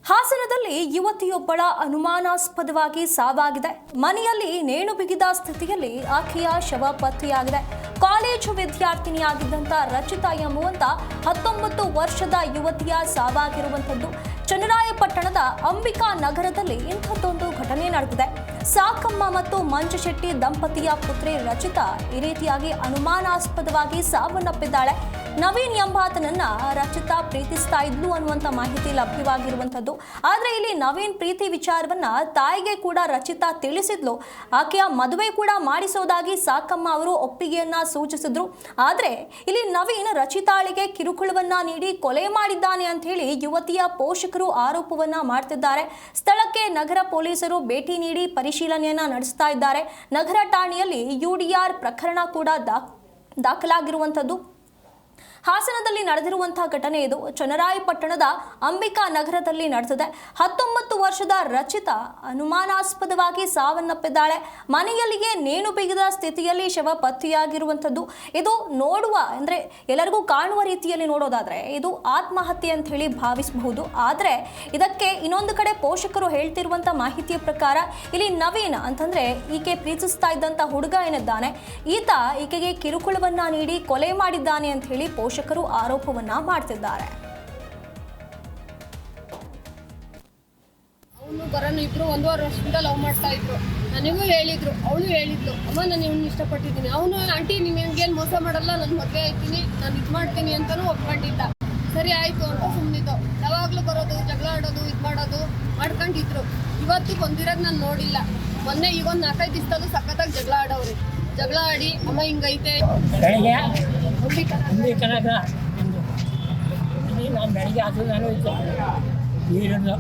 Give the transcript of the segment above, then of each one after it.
ಹಾಸನದಲ್ಲಿ ಯುವತಿಯೊಬ್ಬಳ ಅನುಮಾನಾಸ್ಪದವಾಗಿ ಸಾವಾಗಿದೆ. ಮನೆಯಲ್ಲಿ ನೇಣು ಬಿಗಿದ ಸ್ಥಿತಿಯಲ್ಲಿ ಆಕೆಯ ಶವ ಪತ್ತೆಯಾಗಿದೆ. ಕಾಲೇಜು ವಿದ್ಯಾರ್ಥಿನಿಯಾಗಿದ್ದಂಥ ರಚಿತಾ ಎಂಬುವಂತ 19 ವರ್ಷದ ಯುವತಿಯ ಸಾವಾಗಿರುವಂಥದ್ದು. ಚನ್ನರಾಯಪಟ್ಟಣದ ಅಂಬಿಕಾ ನಗರದಲ್ಲಿ ಇಂಥದ್ದೊಂದು ಘಟನೆ ನಡೆದಿದೆ. ಸಾಕಮ್ಮ ಮತ್ತು ಮಂಜು ಶೆಟ್ಟಿ ದಂಪತಿಯ ಪುತ್ರಿ ರಚಿತಾ ಈ ರೀತಿಯಾಗಿ ಅನುಮಾನಾಸ್ಪದವಾಗಿ ಸಾವನ್ನಪ್ಪಿದ್ದಾಳೆ. ನವೀನ್ ಎಂಬಾತನನ್ನ ರಚಿತಾ ಪ್ರೀತಿಸ್ತಾ ಇದ್ಲು ಅನ್ನುವಂಥ ಮಾಹಿತಿ ಲಭ್ಯವಾಗಿರುವಂಥದ್ದು. ಆದರೆ ಇಲ್ಲಿ ನವೀನ್ ಪ್ರೀತಿ ವಿಚಾರವನ್ನ ತಾಯಿಗೆ ಕೂಡ ರಚಿತಾ ತಿಳಿಸಿದ್ಲು. ಆಕೆಯ ಮದುವೆ ಕೂಡ ಮಾಡಿಸೋದಾಗಿ ಸಾಕಮ್ಮ ಅವರು ಒಪ್ಪಿಗೆಯನ್ನ ಸೂಚಿಸಿದ್ರು. ಆದರೆ ಇಲ್ಲಿ ನವೀನ್ ರಚಿತಾಳಿಗೆ ಕಿರುಕುಳವನ್ನ ನೀಡಿ ಕೊಲೆ ಮಾಡಿದ್ದಾನೆ ಅಂತ ಹೇಳಿ ಯುವತಿಯ ಪೋಷಕರು ಆರೋಪವನ್ನ ಮಾಡ್ತಿದ್ದಾರೆ. ಸ್ಥಳಕ್ಕೆ ನಗರ ಪೊಲೀಸರು ಭೇಟಿ ನೀಡಿ ಪರಿಶೀಲನೆಯನ್ನ ನಡೆಸ್ತಾ ಇದ್ದಾರೆ. ನಗರ ಠಾಣೆಯಲ್ಲಿ ಯುಡಿಆರ್ ಪ್ರಕರಣ ಕೂಡ ದಾಖಲಾಗಿರುವಂಥದ್ದು. ಹಾಸನದಲ್ಲಿ ನಡೆದಿರುವಂತಹ ಘಟನೆ ಇದು. ಚನ್ನರಾಯಪಟ್ಟಣದ ಅಂಬಿಕಾ ನಗರದಲ್ಲಿ ನಡೆದಿದೆ. 19 ವರ್ಷದ ರಚಿತಾ ಅನುಮಾನಾಸ್ಪದವಾಗಿ ಸಾವನ್ನಪ್ಪಿದ್ದಾಳೆ. ಮನೆಯಲ್ಲಿಯೇ ನೇಣು ಬಿಗಿದ ಸ್ಥಿತಿಯಲ್ಲಿ ಶವ ಪತ್ತೆಯಾಗಿರುವಂಥದ್ದು. ಇದು ನೋಡುವ ಅಂದರೆ ಎಲ್ಲರಿಗೂ ಕಾಣುವ ರೀತಿಯಲ್ಲಿ ನೋಡೋದಾದ್ರೆ ಇದು ಆತ್ಮಹತ್ಯೆ ಅಂತ ಹೇಳಿ ಭಾವಿಸಬಹುದು. ಆದರೆ ಇದಕ್ಕೆ ಇನ್ನೊಂದು ಕಡೆ ಪೋಷಕರು ಹೇಳ್ತಿರುವಂಥ ಮಾಹಿತಿಯ ಪ್ರಕಾರ ಇಲ್ಲಿ ನವೀನ್ ಅಂತಂದ್ರೆ ಈಕೆ ಪ್ರೀತಿಸ್ತಾ ಇದ್ದಂಥ ಹುಡುಗ ಏನಿದ್ದಾನೆ, ಈತ ಈಕೆಗೆ ಕಿರುಕುಳವನ್ನ ನೀಡಿ ಕೊಲೆ ಮಾಡಿದ್ದಾನೆ ಅಂತ ಹೇಳಿ ಪೋಷಕರು ಆರೋಪವನ್ನ ಮಾಡ್ತಿದ್ದಾರೆ. ಅವನು ಬರೋನು ಇಬ್ರು 1.5 ವರ್ಷದಿಂದ ಲವ್ ಮಾಡ್ತಾ ಇದ್ರು. ನನಗೂ ಹೇಳಿದ್ರು, ಅವಳು ಹೇಳಿದ್ಲು, ಅಮ್ಮ ನಾನು ಇವ್ನ ಇಷ್ಟಪಟ್ಟಿದ್ದೀನಿ. ಅವನು ಆಂಟಿ ನೀನು ಹೆಂಗೇನು ಮೋಸ ಮಾಡಲ್ಲ, ನಾನು ಮದುವೆ ಆಯ್ತೀನಿ, ನಾನು ಇದು ಮಾಡ್ತೀನಿ ಅಂತಲೂ ಒಪ್ಕೊಂಡಿದ್ದ. ಸರಿ ಆಯಿತು ಅಂತ ಸುಮ್ಮನಿದ್ದು. ಯಾವಾಗಲೂ ಬರೋದು, ಜಗಳ ಆಡೋದು, ಇದು ಮಾಡೋದು ಮಾಡ್ಕೊಂಡಿದ್ರು. ಇವತ್ತು ಬಂದಿರೋದು ನಾನು ನೋಡಿಲ್ಲ. ಮೊನ್ನೆ ಈಗ ಒಂದು 4-5 ದಿವಸದಲ್ಲೂ ಸಖತ್ತಾಗಿ ಜಗಳ ಆಡೋರು. ಜಗಳ ಆಡಿ ಅಮ್ಮ ಹಿಂಗೈತೆ ನಾನು ಬೆಳಗ್ಗೆ ಅದು ನಾನು ಇತ್ತು ನೀರನ್ನು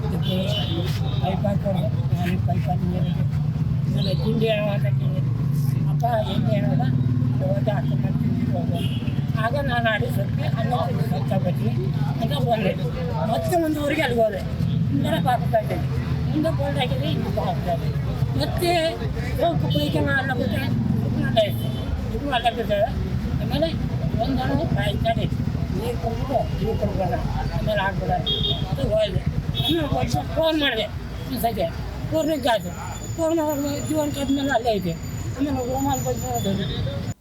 ಪೈಪ್ ಹಾಕೊಂಡು ನಾನು ಪೈಪ್ ಹಾಕಿ ನೀರಿಗೆ ಆಮೇಲೆ ತಿಂಡಿ ಹಾಕಿ ಅಪ್ಪ ಹೆಂಗೆ ಹೇಳೋದ ಹೋದ ಹಾಕೊಂಡು ತಿಂಡಿ ಹೋಗೋದು. ಆಗ ನಾನು ಆಡಿ ಸ್ವಲ್ಪ ಅನ್ನ ಬಜ್ಜಿ ಅಂತ ಬಂದೆ. ಮತ್ತೆ ಮುಂದುವರೆಗೆ ಅಲ್ಲಿ ಹೋದೆ. ಹಿಂದೆ ಹಾಕ್ತಾ ಇದ್ದೇನೆ, ಮುಂದೆ ಬೋಲ್ಡ್ ಹಾಕಿದ್ರೆ ಹಿಂದೆ ಹಾಕ್ತಾ ಇದ್ದೆ. ಮತ್ತೆ ಕುಪ್ಪಳಿಕೆ ಎಲ್ಲ ಬಿಟ್ಟರೆ ಇದು ಮಾತಾಡ್ತಿದ್ದಾಳೆ. ಆಮೇಲೆ ಒಂದನ್ನು ಕಾಯ್ತಾಡಿ ನೀರು ಕೊಡ್ಬಿಟ್ಟು ನೀರು ಕೊಡ್ಬೇಡ, ಆಮೇಲೆ ಹಾಕ್ಬೇಡ ಅದು ಹೋದೆ. ಆಮೇಲೆ ಫೋನ್ ಮಾಡಿದೆ ಒಂದು ಸತಿ. ಪೂರ್ಣಕ್ಕೆ ಆಯಿತು. ಪೂರ್ಣ ಜೀವನ ಆದಮೇಲೆ ಅಲ್ಲೇ ಐತೆ. ಆಮೇಲೆ ರೂಮಲ್ಲಿ ಬಂದು